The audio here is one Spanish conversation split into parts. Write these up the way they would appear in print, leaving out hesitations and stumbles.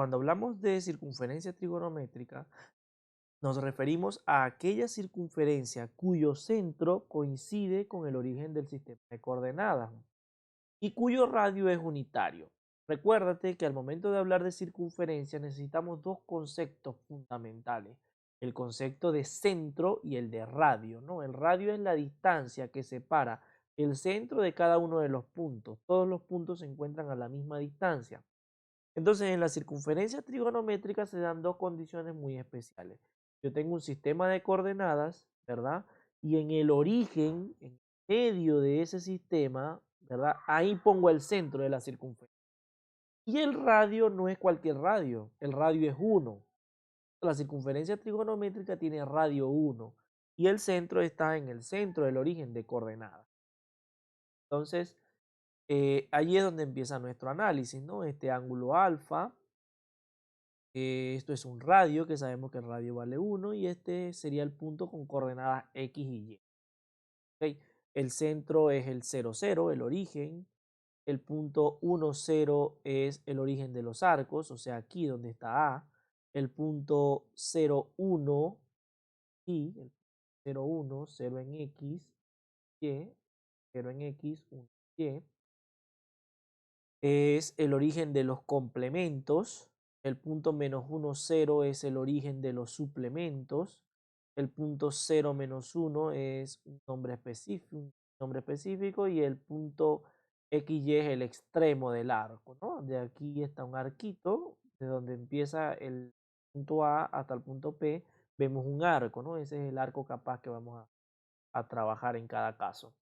Cuando hablamos de circunferencia trigonométrica, nos referimos a aquella circunferencia cuyo centro coincide con el origen del sistema de coordenadas y cuyo radio es unitario. Recuérdate que al momento de hablar de circunferencia necesitamos dos conceptos fundamentales, el concepto de centro y el de radio, ¿no? El radio es la distancia que separa el centro de cada uno de los puntos. Todos los puntos se encuentran a la misma distancia. Entonces, en la circunferencia trigonométrica se dan dos condiciones muy especiales. Yo tengo un sistema de coordenadas, ¿verdad? Y en el origen, en medio de ese sistema, ¿verdad? Ahí pongo el centro de la circunferencia. Y el radio no es cualquier radio, el radio es 1. La circunferencia trigonométrica tiene radio 1 y el centro está en el centro del origen de coordenadas. Entonces, allí es donde empieza nuestro análisis, ¿no? Este ángulo alfa. Esto es un radio, que sabemos que el radio vale 1 y este sería el punto con coordenadas X y Y. ¿Okay? El centro es el 0, 0, el origen. El punto 1, 0 es el origen de los arcos, o sea, aquí donde está A. El punto 0, 1, y el 0, 1, 0 en X, Y, 0 en X, 1, Y. Es el origen de los complementos. El punto menos 1, 0 es el origen de los suplementos. El punto 0 menos 1 es un nombre específico y el punto XY es el extremo del arco, ¿no? De aquí está un arquito, de donde empieza el punto A hasta el punto P, vemos un arco, ¿no? Ese es el arco capaz que vamos a trabajar en cada caso.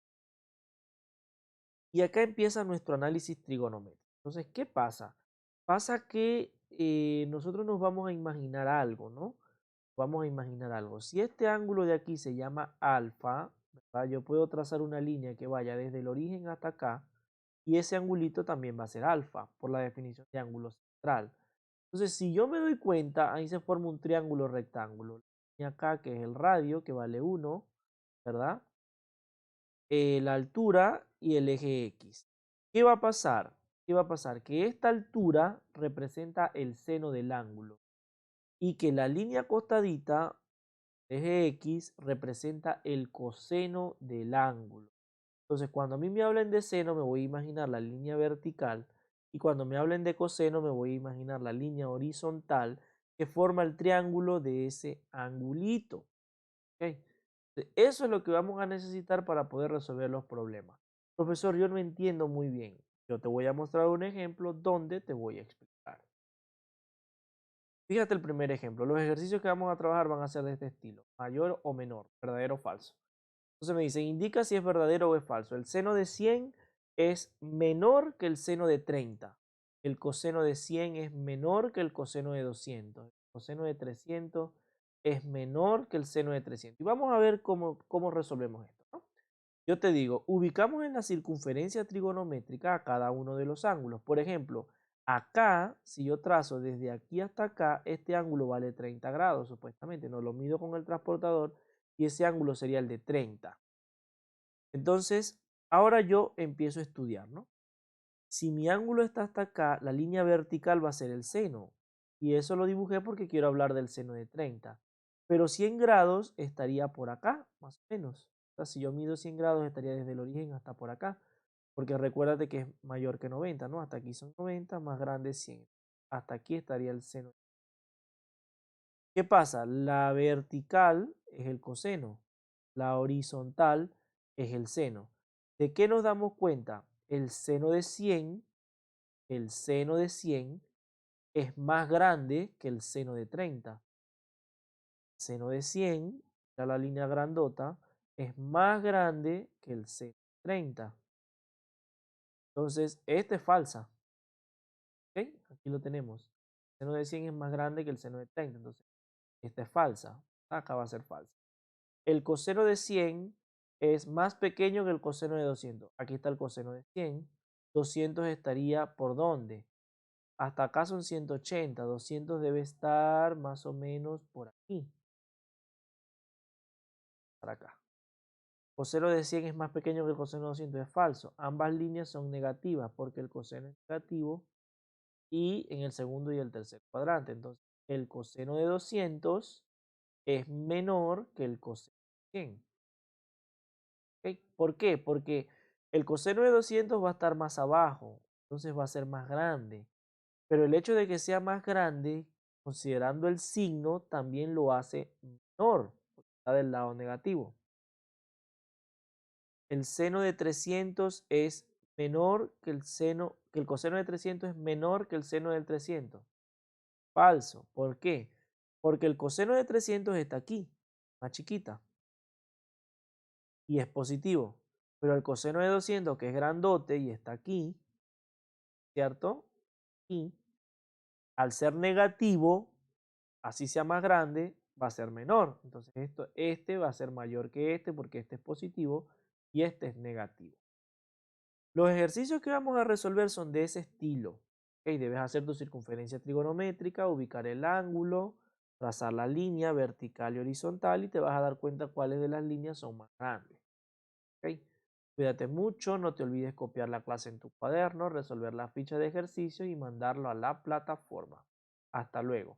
Y acá empieza nuestro análisis trigonométrico. Entonces, ¿qué pasa? Pasa que nosotros nos vamos a imaginar algo, ¿no? Vamos a imaginar algo. Si este ángulo de aquí se llama alfa, ¿verdad? Yo puedo trazar una línea que vaya desde el origen hasta acá y ese angulito también va a ser alfa por la definición de ángulo central. Entonces, si yo me doy cuenta, ahí se forma un triángulo rectángulo. Y acá que es el radio, que vale 1, ¿verdad? La altura y el eje X. ¿Qué va a pasar? ¿Qué va a pasar? Que esta altura representa el seno del ángulo y que la línea acostadita, eje X, representa el coseno del ángulo. Entonces, cuando a mí me hablen de seno, me voy a imaginar la línea vertical y cuando me hablen de coseno, me voy a imaginar la línea horizontal que forma el triángulo de ese angulito. ¿Okay? Eso es lo que vamos a necesitar para poder resolver los problemas. Profesor, yo no entiendo muy bien. Yo te voy a mostrar un ejemplo donde te voy a explicar. Fíjate el primer ejemplo. Los ejercicios que vamos a trabajar van a ser de este estilo. Mayor o menor, verdadero o falso. Entonces me dicen, indica si es verdadero o es falso. El seno de 100 es menor que el seno de 30. El coseno de 100 es menor que el coseno de 200. El coseno de 300 es menor que el seno de 300. Y vamos a ver cómo resolvemos esto, ¿no? Yo te digo, ubicamos en la circunferencia trigonométrica a cada uno de los ángulos. Por ejemplo, acá, si yo trazo desde aquí hasta acá, este ángulo vale 30 grados, supuestamente. No lo mido con el transportador y ese ángulo sería el de 30. Entonces, ahora yo empiezo a estudiar, ¿no? Si mi ángulo está hasta acá, la línea vertical va a ser el seno. Y eso lo dibujé porque quiero hablar del seno de 30. Pero 100 grados estaría por acá, más o menos. O sea, si yo mido 100 grados, estaría desde el origen hasta por acá. Porque recuérdate que es mayor que 90, ¿no? Hasta aquí son 90, más grande es 100. Hasta aquí estaría el seno. ¿Qué pasa? La vertical es el coseno. La horizontal es el seno. ¿De qué nos damos cuenta? El seno de 100 es más grande que el seno de 30. El seno de 100, ya la línea grandota, es más grande que el seno de 30. Entonces, esta es falsa. ¿Ok? Aquí lo tenemos. El seno de 100 es más grande que el seno de 30. Entonces, esta es falsa. Acá va a ser falsa. El coseno de 100 es más pequeño que el coseno de 200. Aquí está el coseno de 100. 200 estaría ¿por dónde? Hasta acá son 180, 200 debe estar más o menos por aquí, para acá. Coseno de 100 es más pequeño que el coseno de 200, es falso. Ambas líneas son negativas porque el coseno es negativo y en el segundo y el tercer cuadrante. Entonces, el coseno de 200 es menor que el coseno de 100. ¿Ok? ¿Por qué? Porque el coseno de 200 va a estar más abajo, entonces va a ser más grande. Pero el hecho de que sea más grande, considerando el signo, también lo hace menor, porque está del lado negativo. El seno de 300 es menor que el coseno de 300 es menor que el seno del 300. Falso. ¿Por qué? Porque el coseno de 300 está aquí, más chiquita, y es positivo. Pero el coseno de 200, que es grandote y está aquí, ¿cierto? Y al ser negativo, así sea más grande, va a ser menor. Entonces este va a ser mayor que este porque este es positivo y este es negativo. Los ejercicios que vamos a resolver son de ese estilo. ¿Ok? Debes hacer tu circunferencia trigonométrica, ubicar el ángulo, trazar la línea vertical y horizontal y te vas a dar cuenta cuáles de las líneas son más grandes. ¿Ok? Cuídate mucho, no te olvides copiar la clase en tu cuaderno, resolver la ficha de ejercicio y mandarlo a la plataforma. Hasta luego.